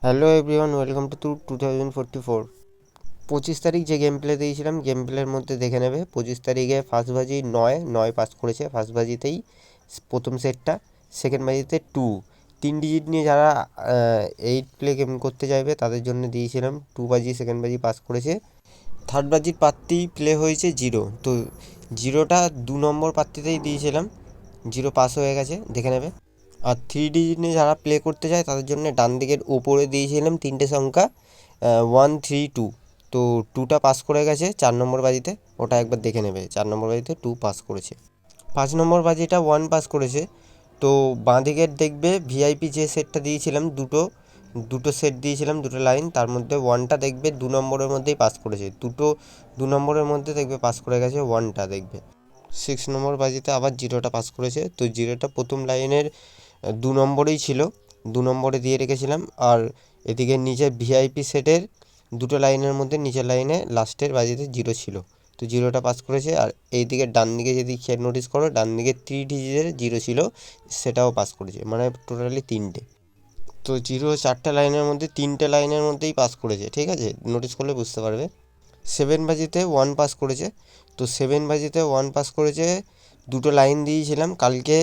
Hello everyone, welcome to 2044। 25 তারিখ যে game play দিয়েছিলাম, গেম প্লের মধ্যে দেখে নেবে। 25 তারিখে ফার্স্ট বাজি নয় নয় পাস করেছে ফার্স্ট বাজিতেই প্রথম সেটটা। সেকেন্ড বাজিতে 2, 3 ডিজিট নিয়ে যারা 8 প্লে গেম করতে চাইবে তাদের জন্য দিয়েছিলাম 2 বাজি সেকেন্ড বাজি পাস করেছে। থার্ড বাজির পাত্তি প্লে হয়েছে 0, তো 0টা 2 নম্বর পাত্তিতেই দিয়েছিলাম, 0 পাস হয়ে গেছে, দেখে নেবে। আর 3 ডিজিট নিয়ে যারা প্লে করতে চায় তাদের জন্য ডান দিকের ওপরে দিয়েছিলাম 3টে সংখ্যা 1, 3, 2, তো 2টা পাস করে গেছে 4 নম্বর বাজিতে। ওটা একবার দেখে নেবে, 4 নম্বর বাজিতে 2 পাস করেছে। 5 নম্বর বাজিটা 1 পাস করেছে। তো বাঁ দিকের দেখবে ভিআইপি যে সেটটা দিয়েছিলাম, দুটো দুটো সেট দিয়েছিলাম, দুটো লাইন, তার মধ্যে 1টা দেখবে 2 নম্বরের মধ্যেই পাস করেছে। 2 নম্বরের মধ্যে দেখবে পাস করে গেছে 1টা দেখবে। 6 নম্বর বাজিতে আবার 0টা পাস করেছে। তো 0টা প্রথম লাইনের 2 নম্বরেই ছিল, 2 নম্বরে দিয়ে রেখেছিলাম। আর এদিকে নিচে ভিআইপি সেটের দুটো লাইনের মধ্যে নিচের লাইনে লাস্টের বাজিতে 0 ছিল, তো 0টা পাস করেছে। আর এইদিকে ডান দিকে যদি খেয়াল নোটিস করো, ডান দিকে 3 ডিজিটের 0 ছিল, সেটাও পাস করেছে, মানে টোটালি 3টে। তো 0 4টে লাইনের মধ্যে 3টে লাইনের মধ্যেই পাস করেছে, ঠিক আছে, নোটিস করলে বুঝতে পারবে। 7 বাজিতে 1 পাস করেছে। তো 7 বাজিতে 1 পাস করেছে, দুটো লাইন দিয়েছিলাম। কালকে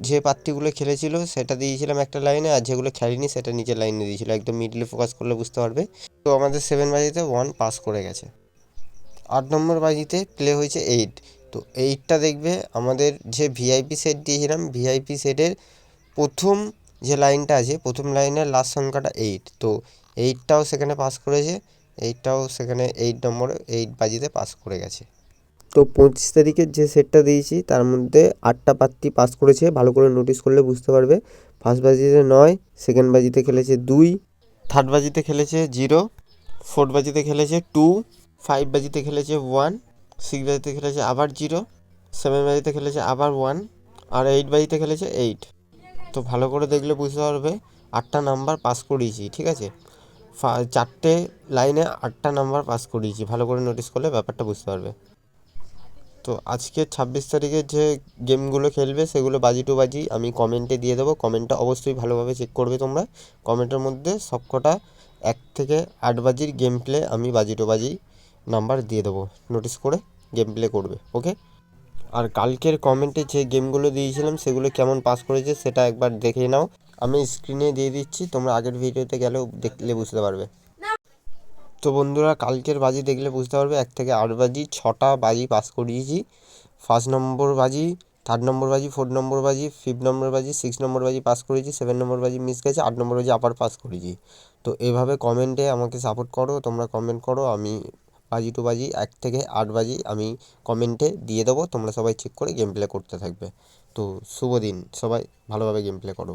যে পাত্তিগুলো খেলেছিল সেটা দিয়েছিলাম একটা লাইনে, আর যেগুলো খেলেনি সেটা নিচের লাইনে দিয়েছিল, একদম মিডলে ফোকাস করলে বুঝতে পারবে। তো আমাদের 7 বাজিতে 1 পাস করে গেছে। 8 নম্বর বাজিতে প্লে হয়েছে 8। তো 8টা দেখবে আমাদের যে ভিআইপি সেট দিয়েছিলাম, ভিআইপি সেটের প্রথম যে লাইনটা আছে, প্রথম লাইনের লাস্ট সংখ্যাটা 8, তো 8টাও সেখানে পাস করেছে। 8টাও সেখানে 8 নম্বরে 8 বাজিতে পাস করে গেছে। তো 25 তারিখের যে সেটটা দিয়েছি তার মধ্যে 8টা পাত্তি পাস করেছে, ভালো করে নোটিস করলে বুঝতে পারবে। ফার্স্ট বাজিতে 9, সেকেন্ড বাজিতে খেলেছে 2, থার্ড বাজিতে খেলেছে 0, ফোর্থ বাজিতে খেলেছে 2, 5 বাজিতে খেলেছে 1, 6 বাজিতে খেলেছে আবার 0, 7 বাজিতে খেলেছে আবার 1, আর 8 বাজিতে খেলেছে 8। তো ভালো করে দেখলে বুঝতে পারবে 8টা নাম্বার পাস করিয়েছি, ঠিক আছে। 4টে লাইনে 8টা নাম্বার পাস করিয়েছি, ভালো করে নোটিস করলে ব্যাপারটা বুঝতে পারবে। তো আজকে 26 তারিখের যে গেমগুলো খেলবে সেগুলো বাজি টু বাজি আমি কমেন্টে দিয়ে দেবো। কমেন্টটা অবশ্যই ভালোভাবে চেক করবে তোমরা। কমেন্টের মধ্যে সবকটা 1 থেকে 8 বাজির গেম প্লে আমি বাজি টু বাজি নাম্বার দিয়ে দেবো, নোটিস করে গেম প্লে করবে, ওকে। আর কালকের কমেন্টে যে গেমগুলো দিয়েছিলাম সেগুলো কেমন পাস করেছে সেটা একবার দেখে নাও, আমি স্ক্রিনে দিয়ে দিচ্ছি, তোমরা আগের ভিডিওতে গেলেও দেখলে বুঝতে পারবে। তো বন্ধুরা, কালকের বাজি দেখলে বুঝতে পারবে 1 থেকে 8 বাজি 6টা বাজি পাস করিয়েছি। 1 নম্বর বাজি, 3 নম্বর বাজি, 4 নম্বর বাজি, 5 নম্বর বাজি, 6 নম্বর বাজি পাস করেছি, 7 নম্বর বাজি মিস গেছে, 8 নম্বর বাজি আবার পাস করেছি। তো এভাবে কমেন্টে আমাকে সাপোর্ট করো, তোমরা কমেন্ট করো, আমি বাজি টু বাজি 1 থেকে 8 বাজি আমি কমেন্টে দিয়ে দেবো, তোমরা সবাই চেক করে গেম প্লে করতে থাকবে। তো শুভ দিন, সবাই ভালোভাবে গেম প্লে করো।